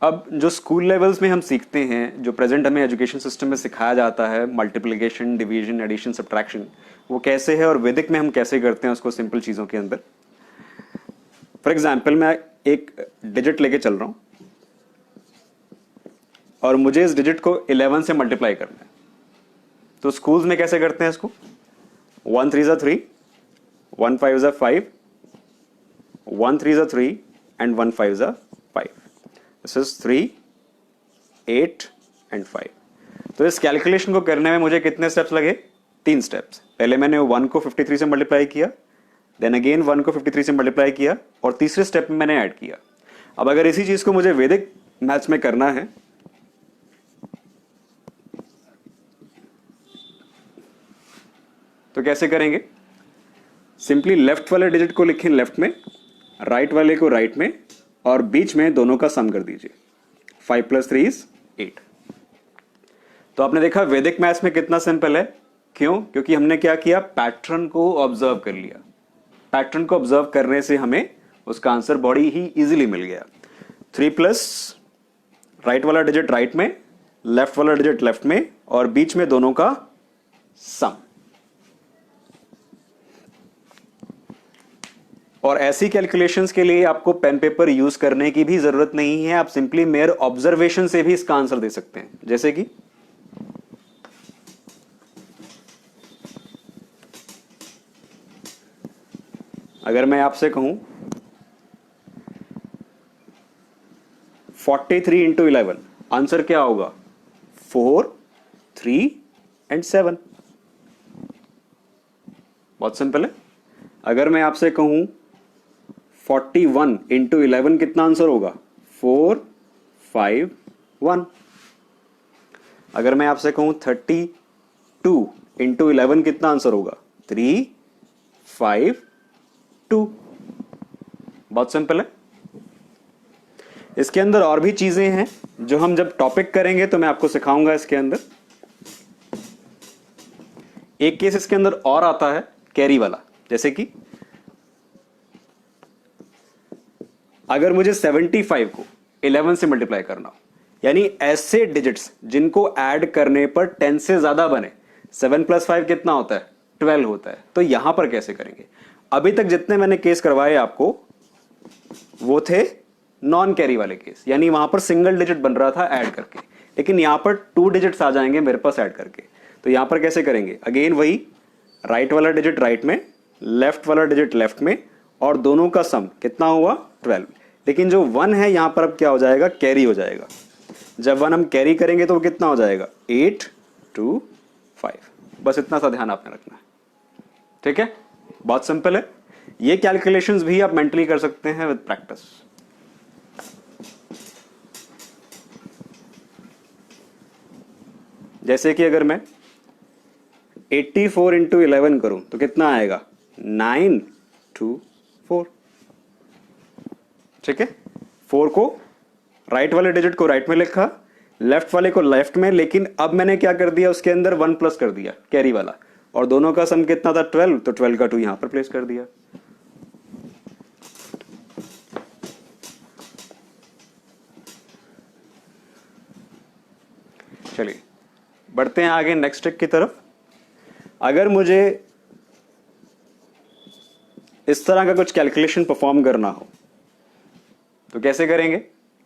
अब जो school levels में हम सीखते हैं, जो प्रेजेंट हमें एजुकेशन सिस्टम में सिखाया जाता है, मल्टीप्लिकेशन, डिवीजन, एडिशन, सब्ट्रैक्शन, वो कैसे है और वैदिक में हम कैसे करते हैं उसको सिंपल चीज़ों के अंदर। फॉर एग्जाम्पल मैं एक डिजिट लेके चल रहा हूँ और मुझे इस डिजिट को 11 से मल्टीप्लाई करना है। तो स्कूल्स में कैसे करते हैं इसको? 1 3 ज़ा 3, 1 5 ज़ा 5, 1 3 ज़ा 3 एंड 1 5 ज़ा 5। This is 3, 8 and 5। तो इस कैलकुलेशन को करने में मुझे कितने स्टेप्स लगे? 3 स्टेप्स। पहले मैंने 1 को 53 से मल्टीप्लाई किया, देन अगेन 1 को 53 से मल्टीप्लाई किया और तीसरे स्टेप में मैंने ऐड किया। अब अगर इसी चीज को मुझे वैदिक मैथ्स में करना है तो कैसे करेंगे? सिंपली लेफ्ट वाले डिजिट को लिखें लेफ्ट में, राइट वाले को राइट में और बीच में दोनों का सम कर दीजिए। 5 + 3 = 8। तो आपने देखा वैदिक मैथ्स में कितना सिंपल है। क्यों? क्योंकि हमने क्या किया? पैटर्न को ऑब्जर्व कर लिया। पैटर्न को ऑब्जर्व करने से हमें उसका आंसर बड़ी ही इजीली मिल गया। 3+ राइट वाला डिजिट राइट में, लेफ्ट वाला डिजिट लेफ्ट में और बीच में दोनों का सम। और ऐसी कैलकुलेशंस के लिए आपको पेन पेपर यूज करने की भी जरूरत नहीं है। आप सिंपली मेयर ऑब्जर्वेशन से भी इसका आंसर दे सकते हैं। जैसे कि अगर मैं आपसे कहूं 43 × 11, आंसर क्या होगा? 4, 3 एंड 7। बहुत सिंपल है। अगर मैं आपसे कहूं 41 × 11 कितना आंसर होगा? 4, 5, 1। अगर मैं आपसे कहूं 32 × 11 कितना आंसर होगा? 3, 5, 2। बहुत सिंपल है। इसके अंदर और भी चीजें हैं जो हम जब टॉपिक करेंगे तो मैं आपको सिखाऊंगा। इसके अंदर एक केस इसके अंदर और आता है कैरी वाला। जैसे कि अगर मुझे 75 को 11 से मल्टीप्लाई करना हो, यानी ऐसे डिजिट्स जिनको ऐड करने पर 10 से ज्यादा बने। 7 + 5 कितना होता है? 12 होता है। तो यहां पर कैसे करेंगे? अभी तक जितने मैंने केस करवाए आपको वो थे नॉन कैरी वाले केस, यानी वहां पर सिंगल डिजिट बन रहा था ऐड करके। लेकिन यहां पर 2 डिजिट्स आ जाएंगे मेरे पास ऐड करके। तो यहां पर कैसे करेंगे? अगेन वही राइट वाला डिजिट राइट में, लेफ्ट वाला डिजिट लेफ्ट में और दोनों का सम कितना हुआ? 12। लेकिन जो 1 है यहां पर अब क्या हो जाएगा? कैरी हो जाएगा। जब 1 हम कैरी करेंगे तो वो कितना हो जाएगा? 8, 2, 5। बस इतना सा ध्यान आपने रखना है। ठीक है, बहुत सिंपल है। ये कैलकुलेशंस भी आप मेंटली कर सकते हैं विद प्रैक्टिस। जैसे कि अगर मैं 84 × 11 करूं तो कितना आएगा? 9, 2, 4। ठीक है, 4 को राइट वाले डिजिट को राइट में लिखा, लेफ्ट वाले को लेफ्ट में, लेकिन अब मैंने क्या कर दिया? उसके अंदर 1 प्लस कर दिया कैरी वाला, और दोनों का सम कितना था? 12। तो 12 का 2 यहां पर प्लेस कर दिया। चलिए बढ़ते हैं आगे नेक्स्ट ट्रिक की तरफ। अगर मुझे इस तरह का कुछ कैलकुलेशन परफॉर्म करना हो तो कैसे करेंगे?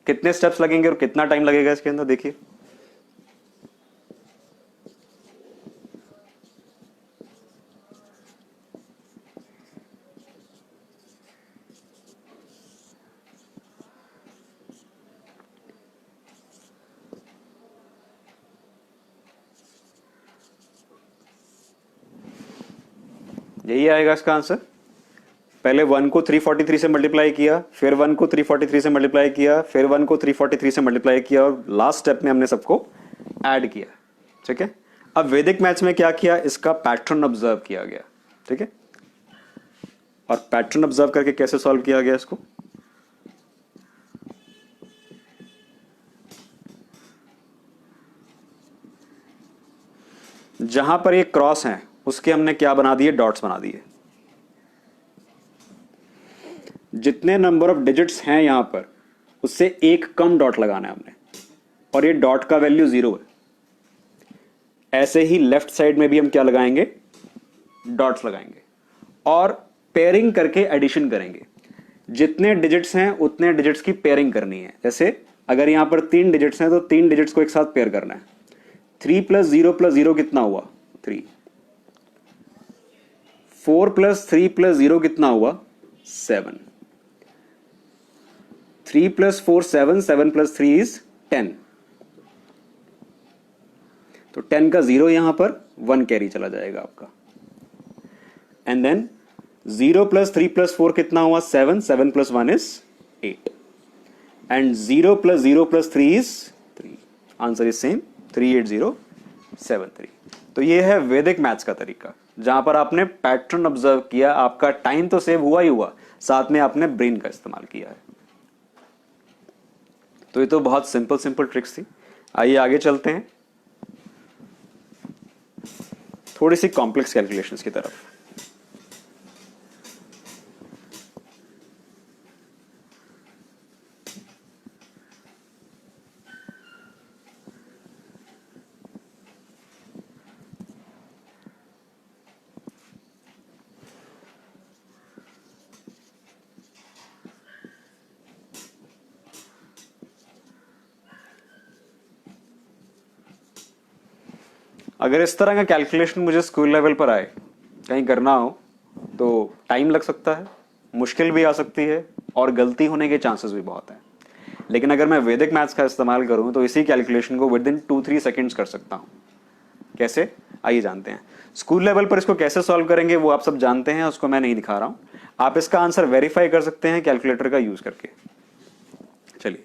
कितने स्टेप्स लगेंगे और कितना टाइम लगेगा इसके अंदर? देखिए, यही आएगा इसका आंसर। पहले 1 को 343 से मल्टीप्लाई किया, फिर 1 को 343 से मल्टीप्लाई किया, फिर 1 को 343 से मल्टीप्लाई किया और लास्ट स्टेप में हमने सबको ऐड किया। ठीक है, अब वैदिक मैथ्स में क्या किया? इसका पैटर्न ऑब्जर्व किया गया। ठीक है, और पैटर्न ऑब्जर्व करके कैसे सॉल्व किया गया इसको? जहां पर ये क्रॉस हैं उसके हमने क्या बना दिए? डॉट्स बना दिए। जितने नंबर ऑफ डिजिट्स हैं यहां पर उससे एक कम डॉट लगाना है हमने, और ये डॉट का वैल्यू 0 है। ऐसे ही लेफ्ट साइड में भी हम क्या लगाएंगे, डॉट्स लगाएंगे और पेयरिंग करके एडिशन करेंगे। जितने डिजिट्स हैं उतने डिजिट्स की पेयरिंग करनी है। जैसे अगर यहां पर 3 डिजिट्स हैं तो 3 डिजिट्स को एक साथ पेयर करना है। 3 प्लस जीरो कितना हुआ, 3। 4 प्लस 3 प्लस 0 कितना हुआ, 7। 3 प्लस 4 7, 7 प्लस 3 इज 10। तो 10 का 0 यहां पर 1 कैरी चला जाएगा आपका। एंड देन 0 प्लस 3 प्लस 4 कितना हुआ, 7, 7 plus 1 is 8। And 0 plus 3 is 3। Answer is same, 38073। तो ये है वैदिक मैथ्स का तरीका, जहां पर आपने पैटर्न ऑब्जर्व किया, आपका टाइम तो सेव हुआ ही हुआ, साथ में आपने ब्रेन का इस्तेमाल किया है। तो ये तो बहुत सिंपल ट्रिक्स थी। आइए आगे चलते हैं थोड़ी सी कॉम्प्लेक्स कैलकुलेशंस की तरफ। अगर इस तरह का कैलकुलेशन मुझे स्कूल लेवल पर आए, कहीं करना हो, तो टाइम लग सकता है, मुश्किल भी आ सकती है और गलती होने के चांसेस भी बहुत हैं। लेकिन अगर मैं वैदिक मैथ्स का इस्तेमाल करूं तो इसी कैलकुलेशन को विद इन 2-3 सेकेंड्स कर सकता हूं। कैसे, आइए जानते हैं। स्कूल लेवल पर इसको कैसे सॉल्व करेंगे वो आप सब जानते हैं, उसको मैं नहीं दिखा रहा हूं। आप इसका आंसर वेरीफाई कर सकते हैं कैलकुलेटर का यूज करके। चलिए,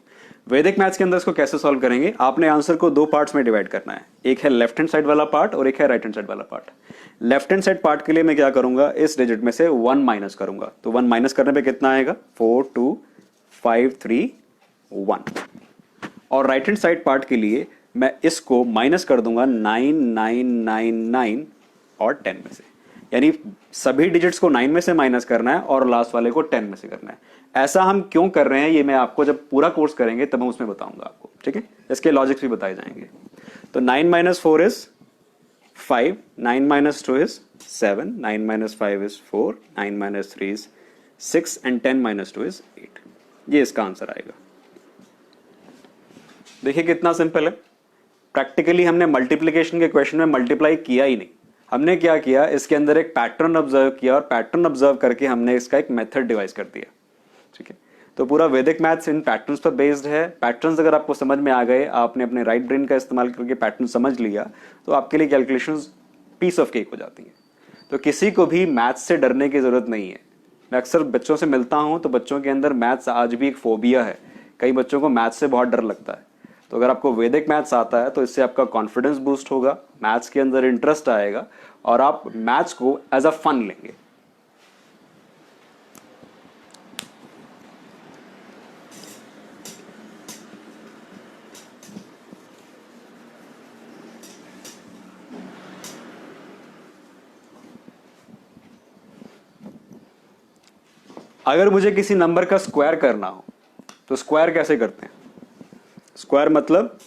वैदिक मैथ्स के अंदर इसको कैसे सॉल्व करेंगे। आपने आंसर को 2 पार्ट्स में डिवाइड करना है, एक है लेफ्ट हैंड साइड वाला पार्ट और एक है राइट हैंड साइड वाला part. Left hand side part के लिए मैं क्या करूंगा, इस डिजिट में से 1 माइनस करूंगा। तो 1 माइनस करने पे कितना आएगा, 4 2 5 3 1। और राइट हैंड साइड पार्ट के लिए मैं इसको माइनस कर दूंगा 9 9 9 9 और 10 में से। यानी सभी डिजिट्स को 9 में से माइनस करना है और लास्ट वाले को 10 में से करना है। ऐसा हम क्यों कर रहे हैं ये मैं आपको जब पूरा कोर्स करेंगे तब मैं उसमें बताऊंगा आपको, ठीक है। इसके लॉजिक्स भी बताए जाएंगे। तो 9 minus 4 is 5, 9 minus 2 is 7, 9 minus 5 is 4, 9 minus 3 is 6 and 10 minus 2 is 8। ये इसका आंसर आएगा। देखिए कितना सिंपल है। प्रैक्टिकली हमने मल्टीप्लिकेशन के क्वेश्चन में मल्टीप्लाई किया ही नहीं। हमने क्या किया, इसके अंदर एक पैटर्न ऑब्जर्व किया और पैटर्न ऑब्जर्व करके हमने इसका एक मेथड डिवाइस कर दिया, ठीक है। तो पूरा वैदिक मैथ्स इन पैटर्न्स पर बेस्ड है। पैटर्न्स अगर आपको समझ में आ गए, आपने अपने राइट ब्रेन का इस्तेमाल करके पैटर्न समझ लिया, तो आपके लिए कैलकुलेशंस पीस ऑफ केक हो जाती हैं। तो किसी को भी मैथ्स से डरने की जरूरत नहीं है। मैं अक्सर बच्चों से मिलता हूं तो बच्चों के अंदर मैथ्स आज भी एक फोबिया है। कई बच्चों को मैथ्स से बहुत डर लगता है। तो अगर आपको वैदिक मैथ्स आता है तो इससे आपका कॉन्फिडेंस बूस्ट होगा, मैथ्स के अंदर इंटरेस्ट आएगा और आप मैथ्स को एज अ फन लेंगे। अगर मुझे किसी नंबर का स्क्वायर करना हो तो स्क्वायर कैसे करते हैं। स्क्वायर मतलब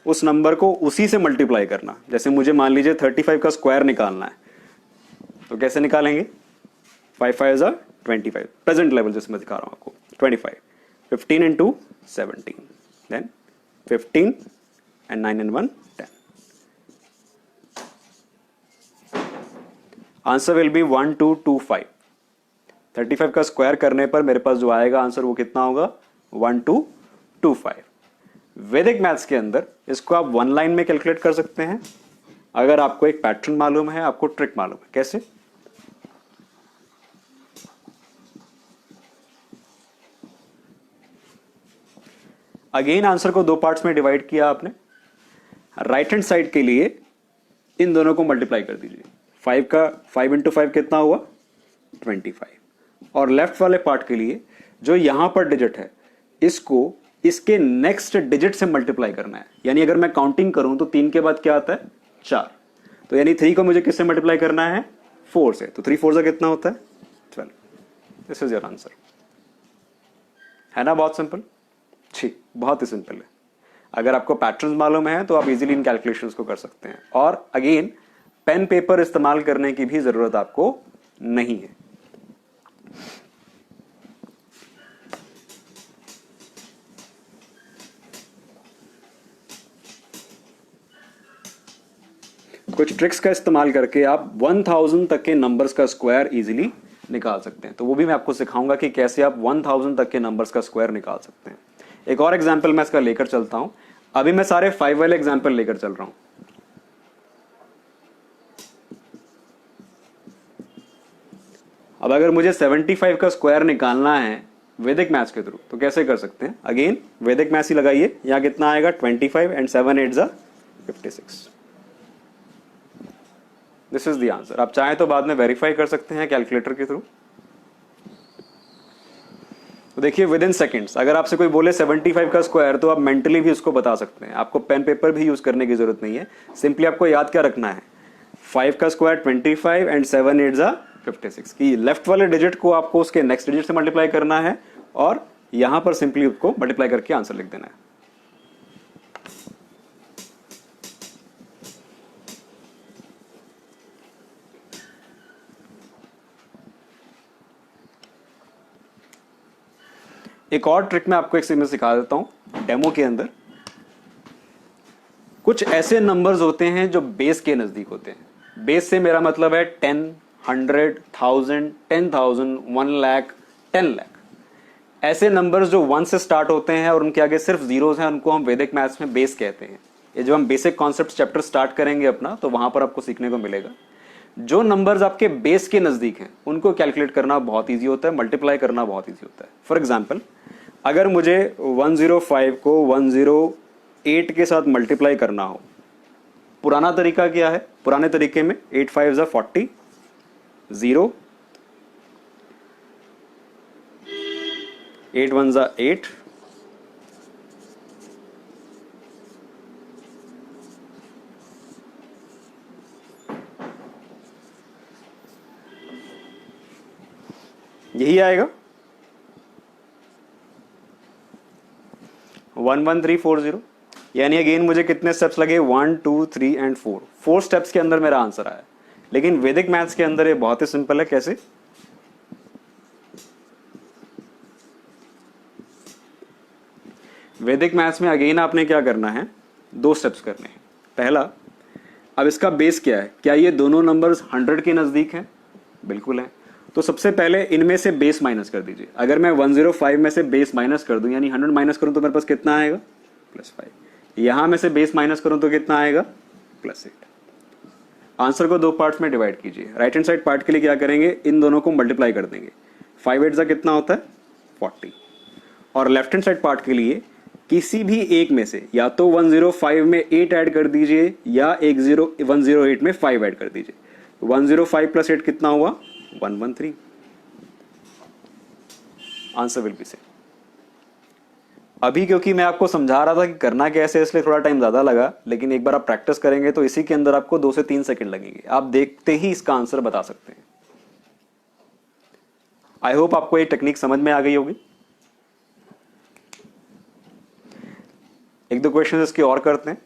उस नंबर को उसी से मल्टीप्लाई करना। जैसे मुझे मान लीजिए 35 का स्क्वायर निकालना है, तो कैसे निकालेंगे, 5 5 इज 25, प्रेजेंट लेवल जैसे मैं दिखा रहा हूं आपको, 25, 15 into 17, then 15 and 9 and 1 10। Answer will be 1225। 35 का स्क्वायर करने पर मेरे पास जो आएगा आंसर वो कितना होगा, 1225। वैदिक मैथ्स के अंदर इसको आप 1 लाइन में कैलकुलेट कर सकते हैं अगर आपको एक पैटर्न मालूम है, आपको ट्रिक मालूम है। कैसे, अगेन आंसर को 2 पार्ट्स में डिवाइड किया आपने। राइट हैंड साइड के लिए इन दोनों को मल्टीप्लाई कर दीजिए। 5 इंटू 5 कितना हुआ, 25। और लेफ्ट वाले पार्ट के लिए जो यहां पर डिजिट है इसको इसके नेक्स्ट डिजिट से मल्टीप्लाई करना है। यानी अगर मैं काउंटिंग करूं तो 3 के बाद क्या आता है, 4। तो यानी 3 को मुझे किससे मल्टीप्लाई करना है, 4 से। तो 3 4 से कितना होता है, 12। This is your answer. है ना बहुत सिंपल। अच्छी, बहुत ही सिंपल है। अगर आपको पैटर्न्स मालूम है तो आप इजीली इन कैलकुलेशंस को कर सकते हैं। और अगेन पेन पेपर इस्तेमाल करने की भी जरूरत आपको नहीं है। कुछ ट्रिक्स का इस्तेमाल करके आप 1000 तक के नंबर्स का स्क्वायर इजीली निकाल सकते हैं, तो वो भी मैं आपको सिखाऊंगा कि कैसे आप 1000 तक के नंबर्स का स्क्वायर निकाल सकते हैं। एक और एग्जांपल मैं इसका लेकर चलता हूं। अभी मैं सारे 5 वाले एग्जांपल लेकर चल रहा हूं। अब अगर मुझे 75 का स्क्वायर निकालना है वैदिक मैथ्स के थ्रू, तो कैसे कर सकते हैं? अगेन वैदिक मैथ्स ही लगाइए। यहां कितना आएगा? 25 एंड 7 8 जा 56। This is the answer. आप चाहें तो बाद में वेरीफाई कर सकते हैं कैलकुलेटर के थ्रू। तो देखिए विद इन सेकेंड्स, अगर आपसे कोई बोले 75 का स्क्वायर, तो आप मेंटली भी उसको बता सकते हैं। आपको पेन पेपर भी यूज करने की जरूरत नहीं है। सिंपली आपको याद क्या रखना है? 5 का स्क्वायर 25 एंड 7 8 जा 56 की लेफ्ट वाले डिजिट को आपको उसके नेक्स्ट डिजिट से मल्टीप्लाई करना है और यहां पर सिंपली उसको मल्टीप्लाई करके आंसर लिख देना है। एक और ट्रिक मैं आपको एक से सिखा देता हूं डेमो के अंदर। कुछ ऐसे नंबर्स होते हैं जो बेस के नजदीक होते हैं। बेस से मेरा मतलब है 10, 100, 1000, 10,000, 1 लाख, 10 लाख। ऐसे नंबर्स जो 1 से स्टार्ट होते हैं और उनके आगे सिर्फ जीरोस हैं, उनको हम वैदिक मैथ्स में बेस कहते हैं। ये जब हम बेसिक कॉन्सेप्ट चैप्टर स्टार्ट करेंगे अपना, तो वहां पर आपको सीखने को मिलेगा। जो नंबर्स आपके बेस के नजदीक हैं उनको कैलकुलेट करना बहुत ईजी होता है, मल्टीप्लाई करना बहुत ईजी होता है। फॉर एग्जाम्पल, अगर मुझे 105 को 108 के साथ मल्टीप्लाई करना हो, पुराना तरीका क्या है? पुराने तरीके में 8 5 जा 40, 0, 8 1 जा 8, यही आएगा 11340। यानी अगेन मुझे कितने स्टेप्स लगे? 1 2 3 एंड 4। 4 स्टेप्स के अंदर मेरा आंसर आया। लेकिन वैदिक मैथ्स के अंदर ये बहुत ही सिंपल है। कैसे? वैदिक मैथ्स में अगेन आपने क्या करना है? 2 स्टेप्स करने हैं। पहला, अब इसका बेस क्या है? क्या ये दोनों नंबर्स 100 के नजदीक हैं? बिल्कुल है। तो सबसे पहले इनमें से बेस माइनस कर दीजिए। अगर मैं 105 में से बेस माइनस कर दूं, यानी 100 माइनस करूं, तो मेरे पास कितना आएगा? +5। यहां में से बेस माइनस करूं तो कितना आएगा? +8। आंसर को 2 पार्ट्स में डिवाइड कीजिए। राइट हैंड साइड पार्ट के लिए क्या करेंगे? इन दोनों को मल्टीप्लाई कर देंगे। 5 8 कितना होता है? 40। और लेफ्ट हैंड साइड पार्ट के लिए किसी भी एक में से या तो 105 में 8 ऐड कर दीजिए या 108 में 5 ऐड कर दीजिए। 105 + 8 कितना हुआ? 113। Answer will B same. अभी क्योंकि मैं आपको समझा रहा था कि करना कैसे, इसलिए थोड़ा टाइम ज्यादा लगा, लेकिन एक बार आप प्रैक्टिस करेंगे तो इसी के अंदर आपको 2 से 3 सेकंड लगेंगे। आप देखते ही इसका आंसर बता सकते हैं। आई होप आपको ये टेक्निक समझ में आ गई होगी। 1 2 क्वेश्चन इसके और करते हैं।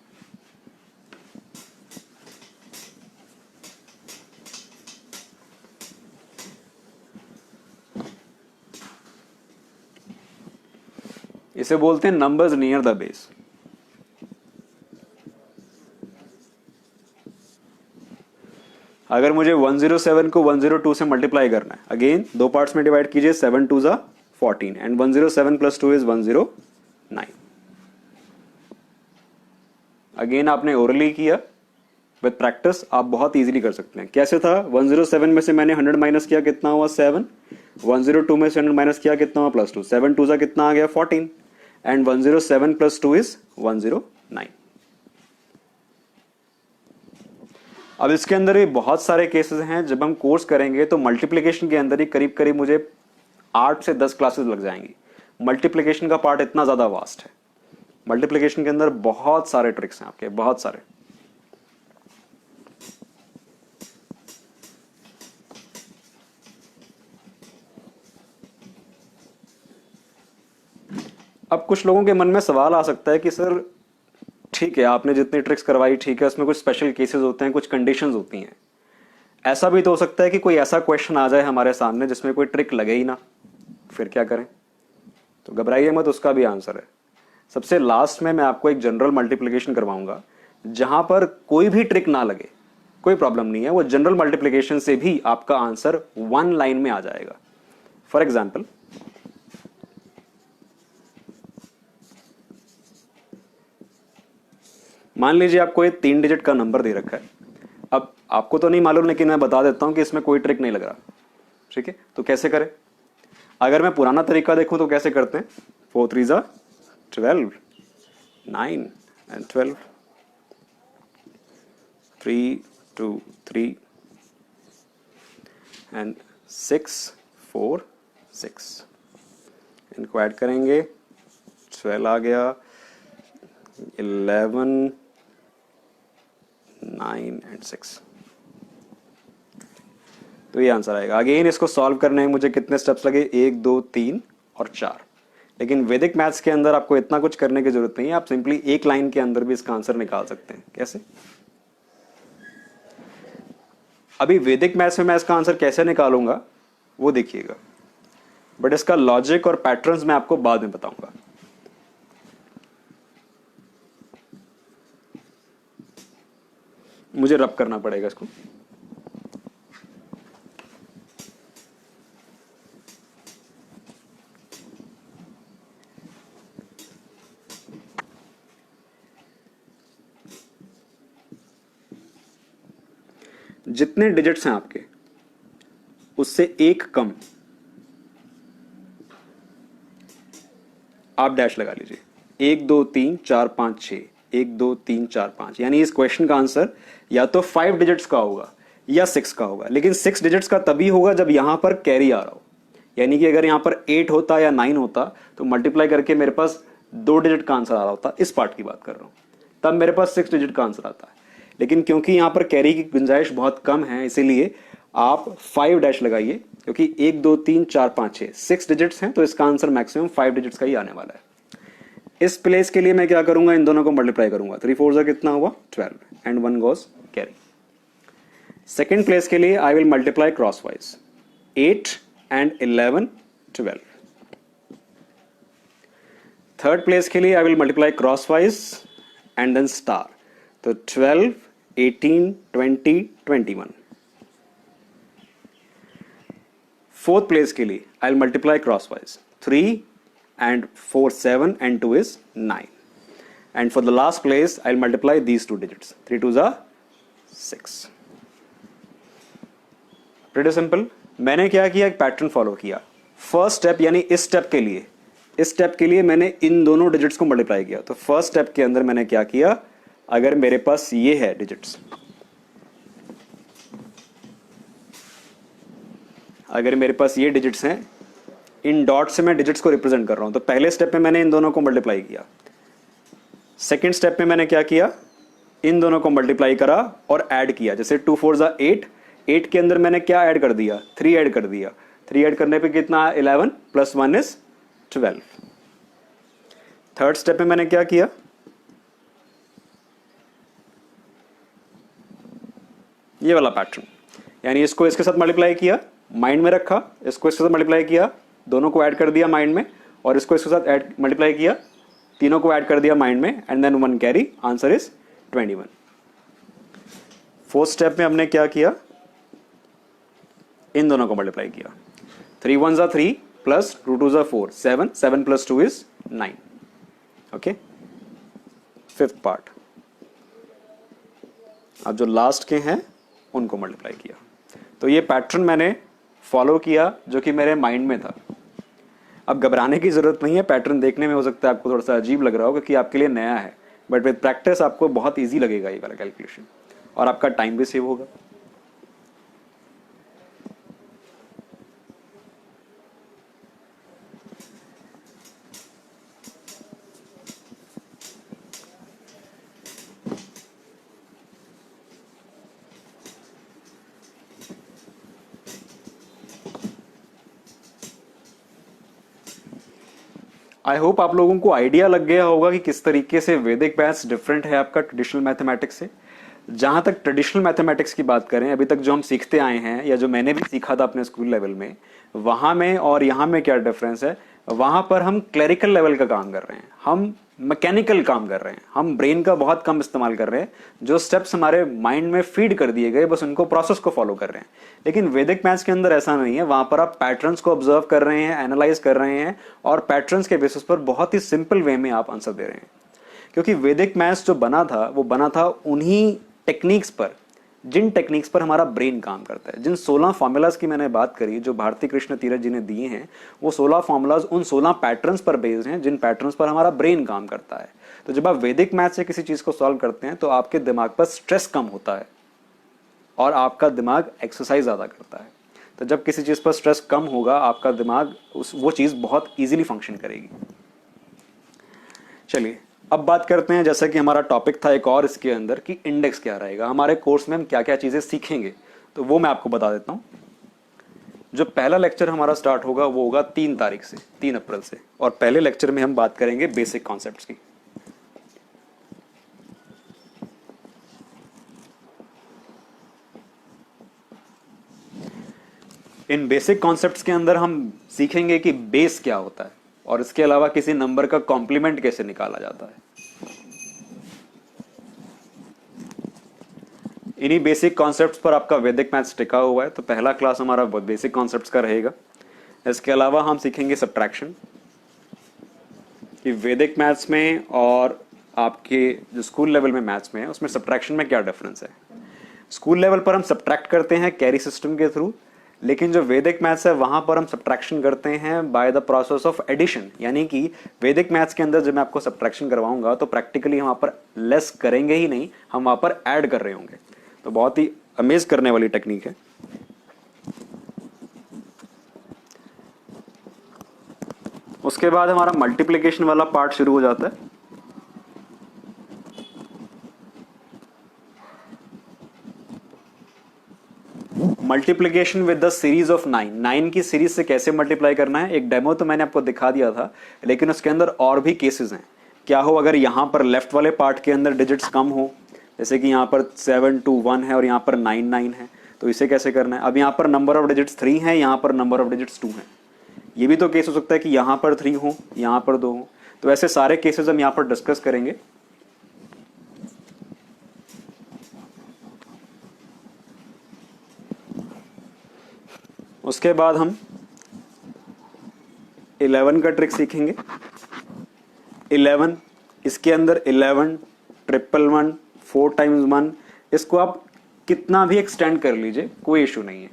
इसे बोलते हैं नंबर्स नियर द बेस। अगर मुझे 107 को 102 से मल्टीप्लाई करना है, अगेन 2 पार्ट्स में डिवाइड कीजिए। 7 2 जा 14 एंड 107 + 2 इज 109। अगेन आपने ओरली किया, विद प्रैक्टिस आप बहुत इजीली कर सकते हैं। कैसे था? 107 में से मैंने 100 माइनस किया, कितना हुआ? 7। 102 में से 100 माइनस किया, कितना हुआ? +2। 7 2 जा कितना आ गया? 14 एंड 107 + 2 इज 109। अब इसके अंदर भी बहुत सारे केसेस हैं। जब हम कोर्स करेंगे तो मल्टीप्लिकेशन के अंदर ही करीब करीब मुझे 8 से 10 क्लासेस लग जाएंगी। मल्टीप्लिकेशन का पार्ट इतना ज्यादा वास्ट है। मल्टीप्लिकेशन के अंदर बहुत सारे ट्रिक्स हैं आपके, बहुत सारे। अब कुछ लोगों के मन में सवाल आ सकता है कि सर ठीक है, आपने जितनी ट्रिक्स करवाई ठीक है, उसमें कुछ स्पेशल केसेस होते हैं, कुछ कंडीशंस होती हैं। ऐसा भी तो हो सकता है कि कोई ऐसा क्वेश्चन आ जाए हमारे सामने जिसमें कोई ट्रिक लगे ही ना, फिर क्या करें? तो घबराइए मत, उसका भी आंसर है। सबसे लास्ट में मैं आपको एक जनरल मल्टीप्लिकेशन करवाऊंगा जहां पर कोई भी ट्रिक ना लगे, कोई प्रॉब्लम नहीं है, वो जनरल मल्टीप्लिकेशन से भी आपका आंसर वन लाइन में आ जाएगा। फॉर एग्जाम्पल, मान लीजिए आपको एक 3 डिजिट का नंबर दे रखा है। अब आपको तो नहीं मालूम, लेकिन मैं बता देता हूं कि इसमें कोई ट्रिक नहीं लग रहा। ठीक है, तो कैसे करें? अगर मैं पुराना तरीका देखूं तो कैसे करते हैं? 4 3 जा 12, 9 एंड 12, 3 2 3 एंड 6 4 6। इनको ऐड करेंगे, 12 आ गया, 11 9 एंड 6। तो ये आंसर आएगा। अगेन इसको सॉल्व करने में मुझे कितने स्टेप्स लगे? 1 2 3 और 4। लेकिन वैदिक मैथ्स के अंदर आपको इतना कुछ करने की जरूरत नहीं है, आप सिंपली एक लाइन के अंदर भी इसका आंसर निकाल सकते हैं। कैसे? अभी वैदिक मैथ्स में मैं इसका आंसर कैसे निकालूंगा वो देखिएगा, बट इसका लॉजिक और पैटर्न्स मैं आपको बाद में बताऊंगा। मुझे रब करना पड़ेगा इसको। जितने डिजिट्स हैं आपके, उससे एक कम आप डैश लगा लीजिए। 1 2 3 4 5 6, 1 2 3 4 5, यानी इस क्वेश्चन का आंसर या तो 5 डिजिट्स का होगा या 6 का होगा। लेकिन 6 डिजिट्स का तभी होगा जब यहां पर कैरी आ रहा हो। यानी कि अगर यहां पर 8 होता या 9 होता तो मल्टीप्लाई करके मेरे पास 2 डिजिट का आंसर आ रहा होता। इस पार्ट की बात कर रहा हूं, तब मेरे पास 6 डिजिट का आंसर आता है। लेकिन क्योंकि यहां पर कैरी की गुंजाइश बहुत कम है, इसीलिए आप 5 डैश लगाइए, क्योंकि 1 2 3 4 5 6 6 डिजिट्स हैं, तो इसका आंसर मैक्सिमम 5 डिजिट्स का ही आने वाला है। इस प्लेस के लिए मैं क्या करूंगा? इन दोनों को मल्टीप्लाई करूंगा। 3 4 कितना हुआ? 12 and 1 goes carry. Second place के लिए I will multiply crosswise, 8 एंड 11 12। थर्ड प्लेस के लिए I will multiply crosswise and then star, तो 12 18 20 21। फोर्थ प्लेस के लिए I will multiply crosswise, 3 and 4 7 and 2 is 9. And for the last place I'll multiply these two digits, 3 2s are 6. Pretty simple. मैंने क्या किया? एक pattern follow किया। First step यानी इस स्टेप के लिए मैंने इन दोनों डिजिट्स को मल्टीप्लाई किया। तो फर्स्ट स्टेप के अंदर मैंने क्या किया? अगर मेरे पास ये है डिजिट्स, अगर मेरे पास ये डिजिट्स हैं, इन डॉट से मैं डिजिट्स को रिप्रेजेंट कर रहा हूं, तो पहले स्टेप में मैंने इन दोनों को मल्टीप्लाई किया। सेकेंड स्टेप में मैंने क्या किया? इन दोनों को मल्टीप्लाई करा और ऐड किया। जैसे 2 4 जा 8, 8 के अंदर मैंने क्या ऐड कर दिया? 3 ऐड कर दिया। 3 ऐड करने पे कितना? 11 प्लस 1 इज 12। थर्ड स्टेप में मैंने क्या किया? ये वाला पैटर्न, यानी इसको इसके साथ मल्टीप्लाई किया, माइंड में रखा, इसको इसके साथ मल्टीप्लाई किया, दोनों को ऐड कर दिया माइंड में, और इसको इसके साथ ऐड मल्टीप्लाई किया, तीनों को ऐड कर दिया माइंड में, and then 1 carry, answer is 21। Fourth step में हमने क्या किया? इन दोनों को मल्टीप्लाई किया। 3 1 जा 3 प्लस 2 2 जा 4 7, 7 plus 2 is 9। Okay, fifth part. अब जो लास्ट के हैं उनको मल्टीप्लाई किया। तो ये पैटर्न मैंने फॉलो किया जो कि मेरे माइंड में था। अब घबराने की जरूरत नहीं है, पैटर्न देखने में हो सकता है आपको थोड़ा सा अजीब लग रहा हो क्योंकि आपके लिए नया है, बट विद प्रैक्टिस आपको बहुत इजी लगेगा ये वाला कैलकुलेशन, और आपका टाइम भी सेव होगा। आई होप आप लोगों को आइडिया लग गया होगा कि किस तरीके से वैदिक मैथ्स डिफरेंट है आपका ट्रेडिशनल मैथमेटिक्स से। जहां तक ट्रेडिशनल मैथमेटिक्स की बात करें, अभी तक जो हम सीखते आए हैं या जो मैंने भी सीखा था अपने स्कूल लेवल में, वहां में और यहाँ में क्या डिफरेंस है। वहां पर हम क्लरिकल लेवल का काम कर रहे हैं, हम मैकेनिकल काम कर रहे हैं, हम ब्रेन का बहुत कम इस्तेमाल कर रहे हैं। जो स्टेप्स हमारे माइंड में फीड कर दिए गए बस उनको प्रोसेस को फॉलो कर रहे हैं। लेकिन वैदिक मैथ्स के अंदर ऐसा नहीं है, वहां पर आप पैटर्न्स को ऑब्जर्व कर रहे हैं, एनालाइज कर रहे हैं और पैटर्न्स के बेसिस पर बहुत ही सिंपल वे में आप आंसर दे रहे हैं। क्योंकि वैदिक मैथ्स जो बना था वो बना था उन्हीं टेक्निक्स पर, जिन टेक्निक्स पर हमारा ब्रेन काम करता है। जिन 16 फॉर्मूलाज की मैंने बात करी जो भारती कृष्ण तीरथ जी ने दिए हैं, वो 16 फॉर्मूलाज उन 16 पैटर्न्स पर बेस्ड हैं जिन पैटर्न्स पर हमारा ब्रेन काम करता है। तो जब आप वैदिक मैथ से किसी चीज को सॉल्व करते हैं तो आपके दिमाग पर स्ट्रेस कम होता है और आपका दिमाग एक्सरसाइज ज्यादा करता है। तो जब किसी चीज पर स्ट्रेस कम होगा आपका दिमाग वो चीज बहुत इजीली फंक्शन करेगी। चलिए अब बात करते हैं, जैसा कि हमारा टॉपिक था एक और इसके अंदर कि इंडेक्स क्या रहेगा, हमारे कोर्स में हम क्या क्या चीजें सीखेंगे, तो वो मैं आपको बता देता हूं। जो पहला लेक्चर हमारा स्टार्ट होगा वो होगा 3 तारीख से, 3 अप्रैल से, और पहले लेक्चर में हम बात करेंगे बेसिक कॉन्सेप्ट्स की। इन बेसिक कॉन्सेप्ट्स के अंदर हम सीखेंगे कि बेस क्या होता है और इसके अलावा किसी नंबर का कॉम्प्लीमेंट कैसे निकाला जाता है। इन्हीं बेसिक कॉन्सेप्ट्स पर आपका वैदिक मैथ्स टिका हुआ है, तो पहला क्लास हमारा बेसिक कॉन्सेप्ट्स का रहेगा। इसके अलावा हम सीखेंगे सब्ट्रैक्शन, कि वैदिक मैथ्स में और आपके जो स्कूल लेवल में मैथ्स में है उसमें सब्ट्रैक्शन में क्या डिफरेंस है। स्कूल लेवल पर हम सब्ट्रैक्ट करते हैं कैरी सिस्टम के थ्रू, लेकिन जो वैदिक मैथ्स है वहां पर हम सब्ट्रैक्शन करते हैं by the process of addition. यानी कि वैदिक मैथ्स के अंदर जब मैं आपको सब्ट्रैक्शन करवाऊंगा तो प्रैक्टिकली हम वहां पर लेस करेंगे ही नहीं, हम वहां पर ऐड कर रहे होंगे। तो बहुत ही अमेज करने वाली टेक्निक है। उसके बाद हमारा मल्टीप्लिकेशन वाला पार्ट शुरू हो जाता है। Multiplication with the series of 9 की सीरीज से कैसे मल्टीप्लाई करना है, एक डेमो तो मैंने आपको दिखा दिया था, लेकिन उसके अंदर और भी केसेस हैं। क्या हो अगर यहां पर लेफ्ट वाले पार्ट के अंदर डिजिट्स कम हो, जैसे कि यहां पर 7 2 1 है और यहां पर 9 9 है, तो इसे कैसे करना है। अब यहां पर नंबर ऑफ डिजिट्स 3 है, यहां पर नंबर ऑफ डिजिट्स 2 है। ये भी तो केस हो सकता है कि यहां पर 3 हो, यहां पर 2 हो। तो ऐसे सारे केसेस हम यहां पर डिस्कस करेंगे। उसके बाद हम 11 का ट्रिक सीखेंगे। 11 इसके अंदर 11 ट्रिपल 1 4 टाइम्स 1, इसको आप कितना भी एक्सटेंड कर लीजिए, कोई इशू नहीं है।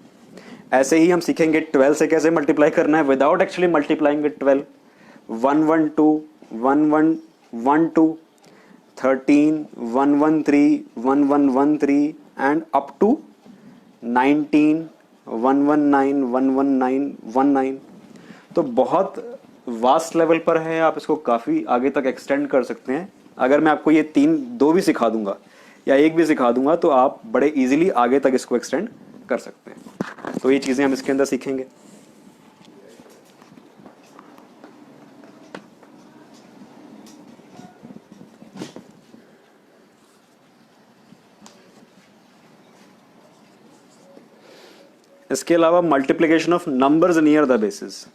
ऐसे ही हम सीखेंगे 12 से कैसे मल्टीप्लाई करना है without actually multiplying with 12। 1 1 2 1 1 1 2 13 1 1 3 1 1 1 3 and up to 19 119 119 19। तो बहुत वास्ट लेवल पर है, आप इसको काफी आगे तक एक्सटेंड कर सकते हैं। अगर मैं आपको ये 2 भी सिखा दूंगा या 1 भी सिखा दूंगा तो आप बड़े इजीली आगे तक इसको एक्सटेंड कर सकते हैं। तो ये चीजें हम इसके अंदर सीखेंगे। इसके अलावा multiplication of numbers near the basis.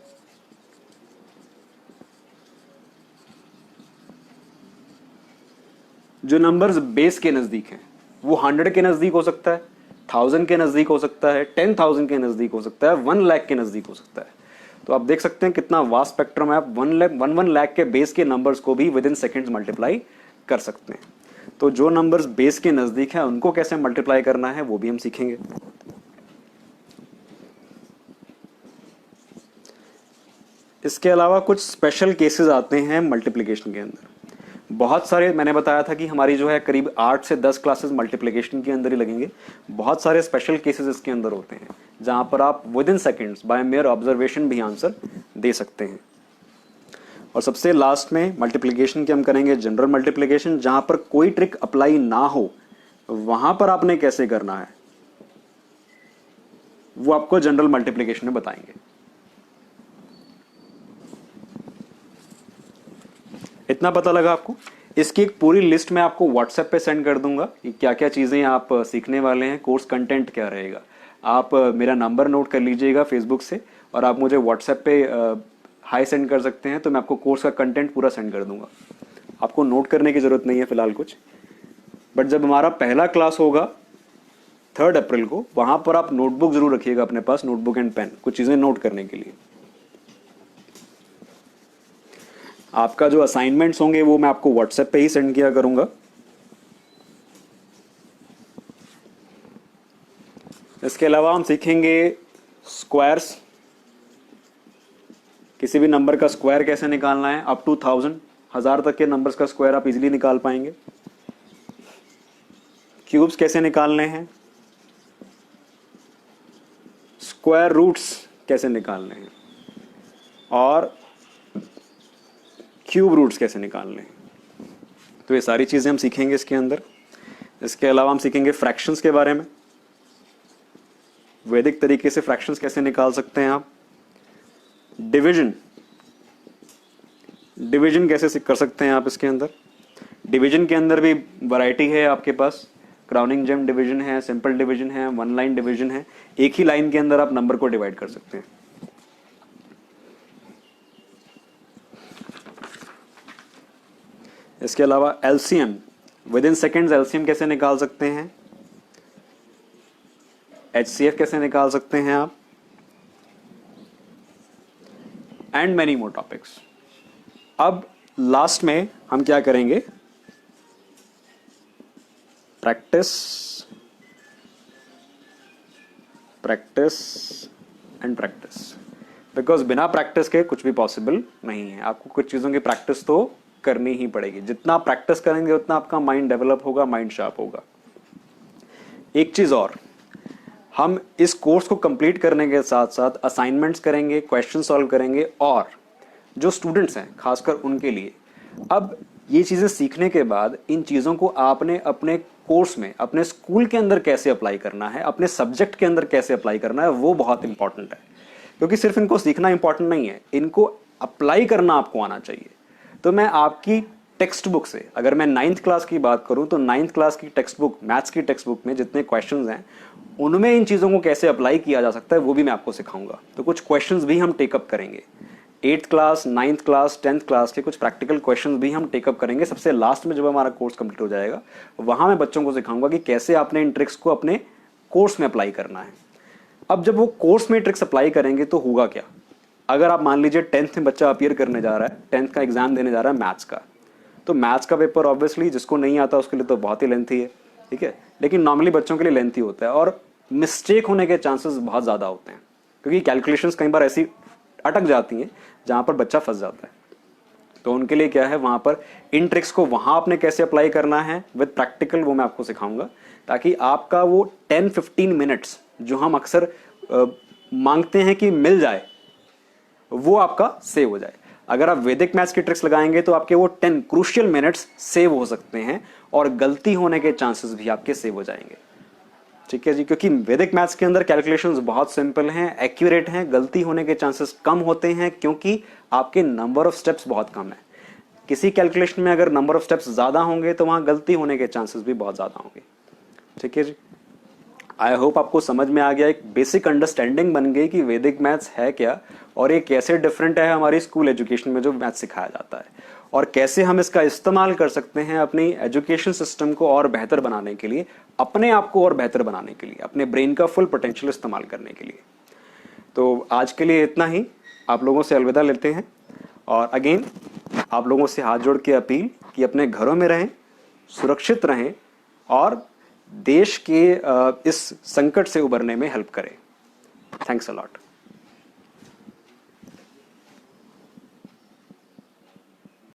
जो नंबर्स बेस के नजदीक हैं वो 100 के नजदीक हो सकता है, 1000 के नजदीक हो सकता है, 10,000 के नजदीक हो सकता है, 1 लाख के नजदीक हो सकता है। तो आप देख सकते हैं कितना वास्ट स्पेक्ट्रम है। आप 1 लाख के बेस के नंबर्स को भी विद इन सेकेंड्स मल्टीप्लाई कर सकते हैं। तो जो नंबर्स बेस के नजदीक है उनको कैसे मल्टीप्लाई करना है वो भी हम सीखेंगे। इसके अलावा कुछ स्पेशल केसेस आते हैं मल्टीप्लिकेशन के अंदर। बहुत सारे, मैंने बताया था कि हमारी जो है करीब 8 से 10 क्लासेस मल्टीप्लिकेशन के अंदर ही लगेंगे। बहुत सारे स्पेशल केसेस इसके अंदर होते हैं जहां पर आप within seconds by mere observation भी आंसर दे सकते हैं। और सबसे लास्ट में मल्टीप्लिकेशन के हम करेंगे जनरल मल्टीप्लिकेशन, जहां पर कोई ट्रिक अप्लाई ना हो वहां पर आपने कैसे करना है वो आपको जनरल मल्टीप्लिकेशन में बताएंगे। इतना पता लगा आपको? इसकी एक पूरी लिस्ट मैं आपको व्हाट्सएप पे सेंड कर दूंगा कि क्या क्या चीज़ें आप सीखने वाले हैं, कोर्स कंटेंट क्या रहेगा। आप मेरा नंबर नोट कर लीजिएगा फेसबुक से, और आप मुझे व्हाट्सएप पे हाई सेंड कर सकते हैं, तो मैं आपको कोर्स का कंटेंट पूरा सेंड कर दूंगा। आपको नोट करने की ज़रूरत नहीं है फ़िलहाल कुछ, बट जब हमारा पहला क्लास होगा 3 अप्रैल को, वहाँ पर आप नोटबुक ज़रूर रखिएगा अपने पास, नोटबुक एंड पेन, कुछ चीज़ें नोट करने के लिए। आपका जो असाइनमेंट्स होंगे वो मैं आपको व्हाट्सएप पे ही सेंड किया करूंगा। इसके अलावा हम सीखेंगे स्क्वायर्स, किसी भी नंबर का स्क्वायर कैसे निकालना है, अप टू 1000 तक के नंबर्स का स्क्वायर आप इजीली निकाल पाएंगे। क्यूब्स कैसे निकालने हैं, स्क्वायर रूट्स कैसे निकालने हैं, और क्यूब रूट्स कैसे निकालने हैं। तो ये सारी चीज़ें हम सीखेंगे इसके अंदर। इसके अलावा हम सीखेंगे फ्रैक्शंस के बारे में, वैदिक तरीके से फ्रैक्शंस कैसे निकाल सकते हैं आप। डिवीजन कैसे कर सकते हैं आप इसके अंदर। डिवीजन के अंदर भी वैरायटी है आपके पास, क्राउनिंग जेम डिवीजन है, सिंपल डिवीजन है, वन लाइन डिवीजन है। एक ही लाइन के अंदर आप नंबर को डिवाइड कर सकते हैं। इसके अलावा LCM, with in seconds LCM कैसे निकाल सकते हैं, एचसीएफ कैसे निकाल सकते हैं आप, एंड मेनी मोर टॉपिक्स। अब लास्ट में हम क्या करेंगे, प्रैक्टिस एंड प्रैक्टिस, बिकॉज बिना प्रैक्टिस के कुछ भी पॉसिबल नहीं है। आपको कुछ चीजों की प्रैक्टिस तो करनी ही पड़ेगी। जितना आप प्रैक्टिस करेंगे उतना आपका माइंड डेवलप होगा, माइंड शार्प होगा। एक चीज और, हम इस कोर्स को कंप्लीट करने के साथ साथ असाइनमेंट्स करेंगे, क्वेश्चन सॉल्व करेंगे, और जो स्टूडेंट्स हैं खासकर उनके लिए, अब ये चीजें सीखने के बाद इन चीजों को आपने अपने कोर्स में, अपने स्कूल के अंदर कैसे अप्लाई करना है, अपने सब्जेक्ट के अंदर कैसे अप्लाई करना है, वो बहुत इंपॉर्टेंट है। क्योंकि सिर्फ इनको सीखना इंपॉर्टेंट नहीं है, इनको अप्लाई करना आपको आना चाहिए। तो मैं आपकी टेक्स्ट बुक से, अगर मैं 9th क्लास की बात करूं तो 9th क्लास की टेक्स्ट बुक, मैथ्स की टेक्स्ट बुक में जितने क्वेश्चंस हैं उनमें इन चीज़ों को कैसे अप्लाई किया जा सकता है वो भी मैं आपको सिखाऊंगा। तो कुछ क्वेश्चंस भी हम टेकअप करेंगे, 8th class, 9th class, 10th class के कुछ प्रैक्टिकल क्वेश्चंस भी हम टेकअप करेंगे। सबसे लास्ट में जब हमारा कोर्स कंप्लीट हो जाएगा वहां मैं बच्चों को सिखाऊंगा कि कैसे आपने इन ट्रिक्स को अपने कोर्स में अप्लाई करना है। अब जब वो कोर्स में ट्रिक्स अप्लाई करेंगे तो होगा क्या, अगर आप मान लीजिए 10th में बच्चा अपीयर करने जा रहा है, 10th का एग्जाम देने जा रहा है मैथ्स का, तो मैथ्स का पेपर ऑब्वियसली जिसको नहीं आता उसके लिए तो बहुत ही लेंथी है, ठीक है, लेकिन नॉर्मली बच्चों के लिए लेंथी होता है और मिस्टेक होने के चांसेस बहुत ज़्यादा होते हैं, क्योंकि कैलकुलेशंस कई बार ऐसी अटक जाती हैं जहाँ पर बच्चा फंस जाता है। तो उनके लिए क्या है, वहाँ पर इन ट्रिक्स को वहाँ आपने कैसे अप्लाई करना है विद प्रैक्टिकल, वो मैं आपको सिखाऊंगा, ताकि आपका वो 10-15 मिनट्स जो हम अक्सर मांगते हैं कि मिल जाए, वो आपका सेव हो जाए। अगर आप वैदिक मैथ्स की ट्रिक्स लगाएंगे तो आपके वो 10 क्रूशियल मिनट्स सेव हो सकते हैं और गलती होने के चांसेस भी आपके सेव हो जाएंगे। ठीक है जी, क्योंकि वैदिक मैथ्स के अंदर कैलकुलेशंस बहुत सिंपल हैं, एक्यूरेट हैं, गलती होने के चांसेस कम होते हैं क्योंकि आपके नंबर ऑफ स्टेप्स बहुत कम है। किसी कैलकुलेशन में अगर नंबर ऑफ स्टेप्स ज्यादा होंगे तो वहां गलती होने के चांसेस भी बहुत ज्यादा होंगे। ठीक है जी, आई होप आपको समझ में आ गया, एक बेसिक अंडरस्टैंडिंग बन गई कि वैदिक मैथ्स है क्या और ये कैसे डिफरेंट है हमारी स्कूल एजुकेशन में जो मैथ्स सिखाया जाता है, और कैसे हम इसका इस्तेमाल कर सकते हैं अपनी एजुकेशन सिस्टम को और बेहतर बनाने के लिए, अपने आप को और बेहतर बनाने के लिए, अपने ब्रेन का फुल पोटेंशियल इस्तेमाल करने के लिए। तो आज के लिए इतना ही, आप लोगों से अलविदा लेते हैं, और अगेन आप लोगों से हाथ जोड़ के अपील कि अपने घरों में रहें, सुरक्षित रहें और देश के इस संकट से उबरने में हेल्प करें। Thanks a lot.